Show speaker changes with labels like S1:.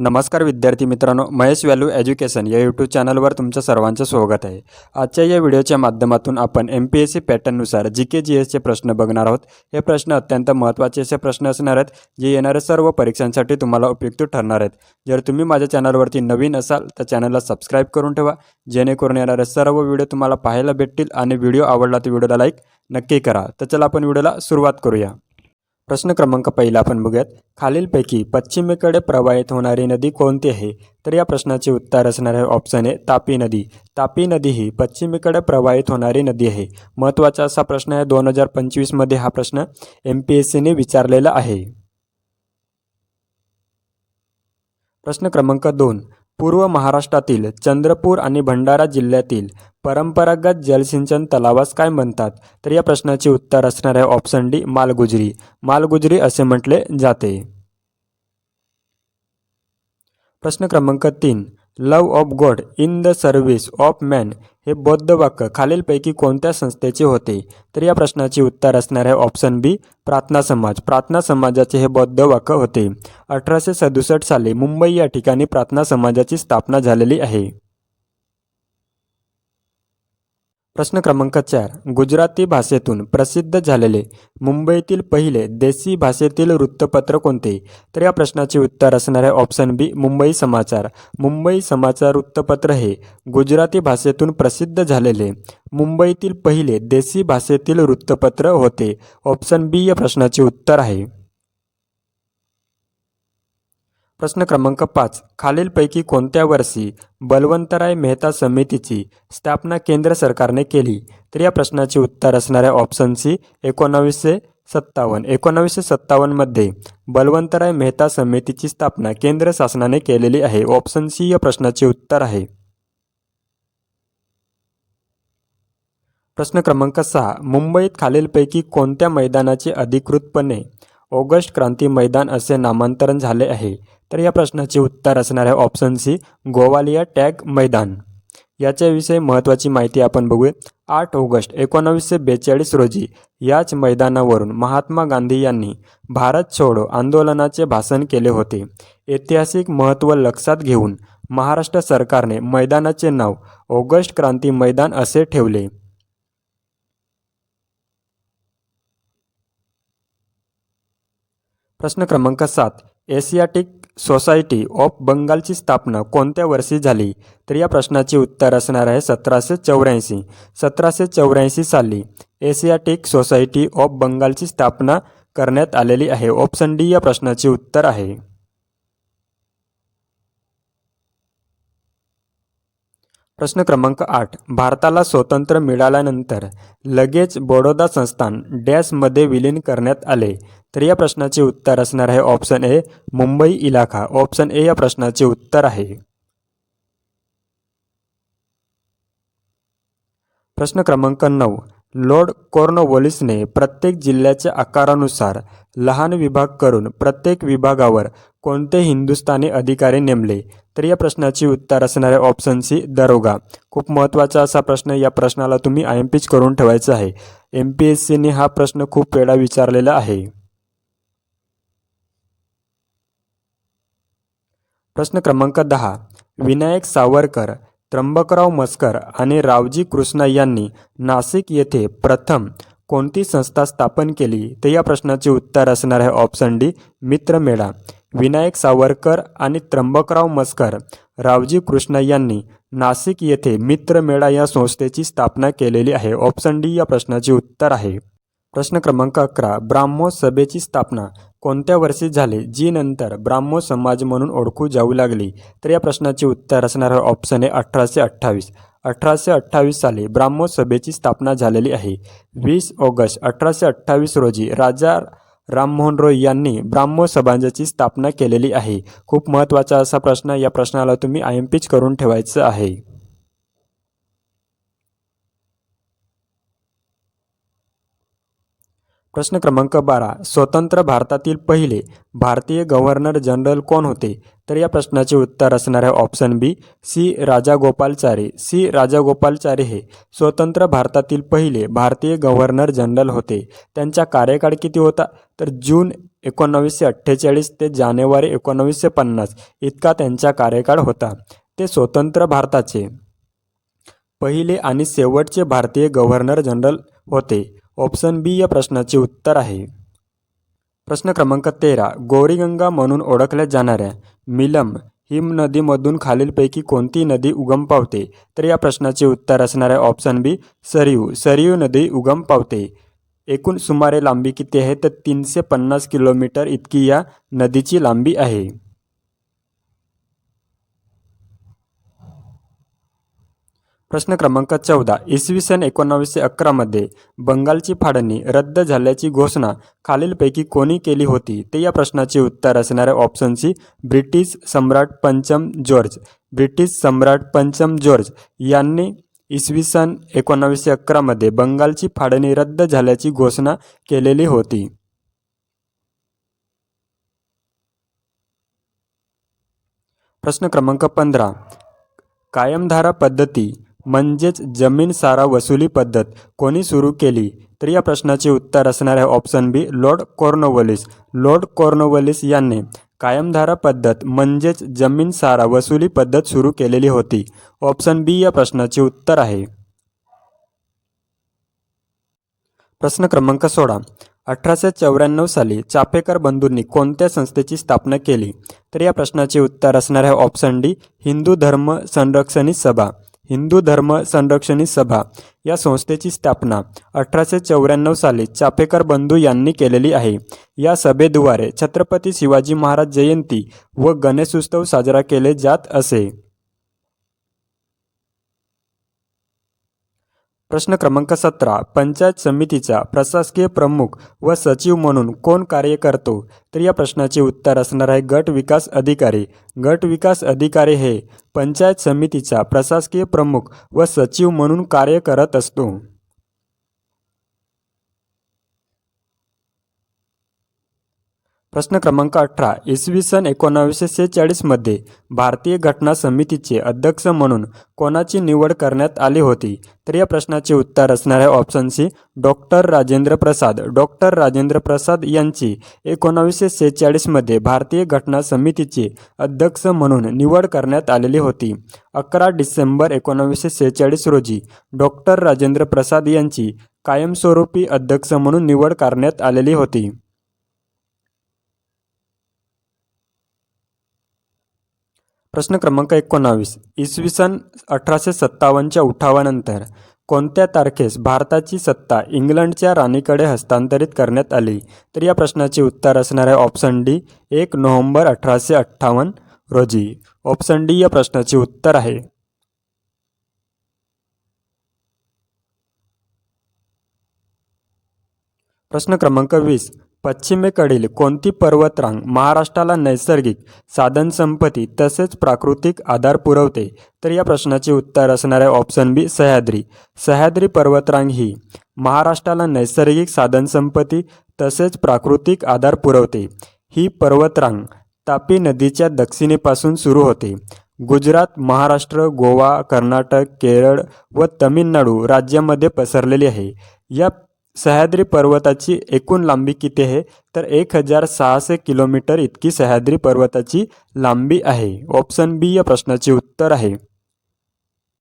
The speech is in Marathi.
S1: नमस्कार विद्यार्थी मित्रांनो, महेश व्हॅल्यू एज्युकेशन या यूट्यूब चॅनलवर तुमचं सर्वांचं स्वागत आहे। आजच्या या व्हिडिओच्या माध्यमातून आपण MPSC पॅटर्ननुसार GK GSचे प्रश्न बघणार आहोत। हे प्रश्न अत्यंत महत्त्वाचे असे प्रश्न असणार आहेत जे येणाऱ्या सर्व परीक्षांसाठी तुम्हाला उपयुक्त ठरणार आहेत। जर तुम्ही माझ्या चॅनलवरती नवीन असाल तर चॅनलला सबस्क्राइब करून ठेवा, जेणेकरून येणारे सर्व व्हिडिओ तुम्हाला पाहायला भेटतील आणि व्हिडिओ आवडला तर व्हिडिओला लाईक नक्की करा। तर चला आपण व्हिडिओला सुरुवात करूया। प्रश्न क्रमांक पहिला आपण बघूयात। खालीलपैकी पश्चिमेकडे प्रवाहित होणारी नदी कोणती आहे? तर या प्रश्नाचे उत्तर असणार आहे ऑप्शन ए तापी नदी। तापी नदी ही पश्चिमेकडे प्रवाहित होणारी नदी आहे। महत्त्वाचा असा प्रश्न आहे, 2025 मध्ये हा प्रश्न MPSCने विचारलेला आहे। प्रश्न क्रमांक 2, पूर्व महाराष्ट्रातील चंद्रपूर आणि भंडारा जिल्ह्यातील परंपरागत जलसिंचन तलावास काय म्हणतात? तर या प्रश्नाचे उत्तर असणार आहे ऑप्शन डी मालगुजरी। मालगुजरी असे म्हटले जाते। प्रश्न क्रमांक 3, love of God in the service of man हे बौद्ध वाक्य खालीलपैकी कोणत्या संस्थेचे होते? तर या प्रश्नाचे उत्तर असणार आहे ऑप्शन बी प्रार्थना समाज। प्रार्थना समाजाचे हे बौद्ध वाक्य होते। 1867 साली मुंबई या ठिकाणी प्रार्थना समाजाची स्थापना झालेली आहे। प्रश्न क्रमांक 4, गुजराती भाषेतून प्रसिद्ध झालेले मुंबईतील पहिले देशी भाषेतील वृत्तपत्र कोणते? तर या प्रश्नाचे उत्तर असणार आहे ऑप्शन बी मुंबई समाचार। मुंबई समाचार वृत्तपत्र हे गुजराती भाषेतून प्रसिद्ध झालेले मुंबईतील पहिले देशी भाषेतील वृत्तपत्र होते। ऑप्शन बी या प्रश्नाचे उत्तर आहे। प्रश्न क्रमांक 5, खालीलपैकी कोणत्या वर्षी बलवंतराय मेहता समितीची स्थापना केंद्र सरकारने केली? तर या प्रश्नाचे उत्तर असणार आहे ऑप्शन सी 1957। 1957 मध्ये बलवंतराय मेहता समितीची स्थापना केंद्र शासनाने केलेली आहे। ऑप्शन सी या प्रश्नाचे उत्तर आहे। प्रश्न क्रमांक 6, मुंबईत खालीलपैकी कोणत्या मैदानाचे अधिकृतपणे ऑगस्ट क्रांती मैदान असे नामांतरण झाले आहे? तर या प्रश्नाचे उत्तर असणार आहे ऑप्शन सी गोवालिया टॅग मैदान। याच्याविषयी महत्त्वाची माहिती आपण बघूया। 8 ऑगस्ट 1942 रोजी याच मैदानावरून महात्मा गांधी यांनी भारत छोडो आंदोलनाचे भाषण केले होते। ऐतिहासिक महत्त्व लक्षात घेऊन महाराष्ट्र सरकारने मैदानाचे नाव ऑगस्ट क्रांती मैदान असे ठेवले। प्रश्न क्रमांक 7, एशियाटिक सोसायटी ऑफ बंगालची स्थापना कोणत्या वर्षी झाली? तर या प्रश्नाचे उत्तर असणार आहे 1784। 1784 साली एशियाटिक सोसायटी ऑफ बंगालची स्थापना करण्यात आलेली आहे। ऑप्शन डी या प्रश्नाचे उत्तर आहे। प्रश्न क्रमांक 8, भारताला स्वातंत्र्य मिळाल्यानंतर लगेच बडोदा संस्थान डॅशमध्ये विलीन करण्यात आले? तर या प्रश्नाचे उत्तर असणार आहे ऑप्शन ए मुंबई इलाखा। ऑप्शन ए या प्रश्नाचे उत्तर आहे। प्रश्न क्रमांक 9, लॉर्ड कॉर्नवॉलिसने प्रत्येक जिल्ह्याच्या आकारानुसार लहान विभाग करून प्रत्येक विभागावर कोणते हिंदुस्थानी अधिकारी नेमले? तर या प्रश्नाचे उत्तर असणार आहे ऑप्शन सी दरोगा। खूप महत्त्वाचा असा प्रश्न, या प्रश्नाला तुम्ही IMPच करून ठेवायचं आहे। MPSCने हा प्रश्न खूप वेळा विचारलेला आहे। प्रश्न क्रमांक 10, विनायक सावरकर, त्र्यंबकराव मस्कर आणि रावजी कृष्ण यांनी नाशिक येथे प्रथम कोणती संस्था स्थापन केली? तर या प्रश्नाचे उत्तर असणार आहे ऑप्शन डी मित्रमेळा। विनायक सावरकर आणि त्र्यंबकराव मस्कर, रावजी कृष्ण यांनी नाशिक येथे मित्रमेळा या संस्थेची स्थापना केलेली आहे। ऑप्शन डी या प्रश्नाचे उत्तर आहे। प्रश्न क्रमांक 11, ब्राह्मो सभेची स्थापना कोणत्या वर्षी झाली, जी नंतर ब्राह्मो समाज म्हणून ओळखू जाऊ लागली? तर या प्रश्नाचे उत्तर असणार आहे ऑप्शन ए 1828। 1828 साली ब्राह्मो सभेची स्थापना झालेली आहे। 20 ऑगस्ट 1828 रोजी राजा राममोहन रॉय यांनी ब्राह्मो समाजाची स्थापना केलेली आहे। खूप महत्त्वाचा असा प्रश्न, या प्रश्नाला तुम्ही IMPच करून ठेवायचं आहे। प्रश्न क्रमांक 12, स्वतंत्र भारतातील पहिले भारतीय गव्हर्नर जनरल कोण होते? तर या प्रश्नाचे उत्तर असणार आहे option B C Rajagopalachari. C Rajagopalachari हे स्वतंत्र भारतातील पहिले भारतीय गव्हर्नर जनरल होते। त्यांचा कार्यकाळ किती होता? तर जून 1948 ते जानेवारी 1950 इतका त्यांचा कार्यकाळ होता. ते स्वतंत्र भारताचे पहिले आणि शेवटचे भारतीय गव्हर्नर जनरल होते. ऑप्शन बी या प्रश्नाचे उत्तर आहे. प्रश्न क्रमांक 13. गौरीगंगा म्हणून ओळखल्या जाणाऱ्या मिलम हिमनदीमधून खालीलपैकी कोणती नदी उगम पावते? तर या प्रश्नाचे उत्तर असणार आहे ऑप्शन बी सरयू. सरयू नदी उगम पावते. एकूण सुमारे लांबी किती आहे? तर 350 किलोमीटर इतकी या नदीची लांबी आहे. प्रश्न क्रमांक 14. इसवी सन 1911 मध्ये बंगालची फाळणी रद्द झाल्याची घोषणा खालीलपैकी कोणी केली होती? ते या प्रश्नाचे उत्तर असणार आहे ऑप्शन सी ब्रिटिश सम्राट पंचम जॉर्ज. ब्रिटिश सम्राट पंचम जॉर्ज यांनी इसवी सन 1911 मध्ये बंगालची फाळणी रद्द झाल्याची घोषणा केलेली होती. प्रश्न क्रमांक 15. कायमधारा पद्धती म्हणजेच जमीन सारा वसुली पद्धत कोणी सुरू केली? तर या प्रश्नाचे उत्तर असणार आहे ऑप्शन बी लॉर्ड कॉर्नवॉलिस. लॉर्ड कॉर्नवॉलिस यांनी कायमधारा पद्धत म्हणजेच जमीन सारा वसुली पद्धत सुरू केलेली होती. ऑप्शन बी या प्रश्नाचे उत्तर आहे. प्रश्न क्रमांक 16. 1894 साली चाफेकर बंधूंनी कोणत्या संस्थेची स्थापना केली? तर या प्रश्नाचे उत्तर असणार आहे ऑप्शन डी हिंदू धर्म संरक्षणी सभा. हिंदू धर्म संरक्षणी सभा या संस्थेची स्थापना 1894 साली चाफेकर बंधू यांनी केलेली आहे. या सभेद्वारे छत्रपती शिवाजी महाराज जयंती व गणेशोत्सव साजरा केले जात असे. प्रश्न क्रमांक 17. पंचायत समितीचा प्रशासकीय प्रमुख व सचिव म्हणून कोण कार्य करतो? तर या प्रश्नाचे उत्तर असणार आहे गट विकास अधिकारी. गट विकास अधिकारी हे पंचायत समितीचा प्रशासकीय प्रमुख व सचिव म्हणून कार्य करत असतो. प्रश्न क्रमांक 18. इसवी सन 1946 मध्ये भारतीय घटना समितीचे अध्यक्ष म्हणून कोणाची निवड करण्यात आली होती? तर या प्रश्नाचे उत्तर असणार आहे option C doctor Rajendra Prasad. Doctor Rajendra Prasad यांची 1946 मध्ये भारतीय घटना समितीचे अध्यक्ष म्हणून निवड करण्यात आलेली होती. 11 डिसेंबर 1946 रोजी डॉक्टर राजेंद्र प्रसाद यांची कायमस्वरूपी अध्यक्ष म्हणून निवड करण्यात आलेली होती. प्रश्न क्रमांक 19. इसवी सन 1857च्या उठावानंतर कोणत्या तारखेस भारताची सत्ता इंग्लंडच्या राणीकडे हस्तांतरित करण्यात आली? तर या प्रश्नाचे उत्तर असणार आहे ऑप्शन डी 1 नोव्हेंबर 1858 रोजी. ऑप्शन डी या प्रश्नाचे उत्तर आहे. प्रश्न क्रमांक 20. पश्चिमेकडील कोणती पर्वतरांग महाराष्ट्राला नैसर्गिक साधनसंपत्ती तसेच प्राकृतिक आधार पुरवते? तर या प्रश्नाचे उत्तर असणार आहे ऑप्शन बी सह्याद्री. सह्याद्री पर्वतरांग ही महाराष्ट्राला नैसर्गिक साधनसंपत्ती तसेच प्राकृतिक आधार पुरवते. ही पर्वतरांग तापी नदीच्या दक्षिणेपासून सुरू होते. गुजरात, महाराष्ट्र, गोवा, कर्नाटक, केरळ व तामिळनाडू राज्यामध्ये पसरलेली आहे. या सह्याद्री पर्वताची एकूण लांबी किती आहे? तर 1600 किलोमीटर इतकी सह्याद्री पर्वताची लांबी आहे. ऑप्शन बी या प्रश्नाचे उत्तर आहे.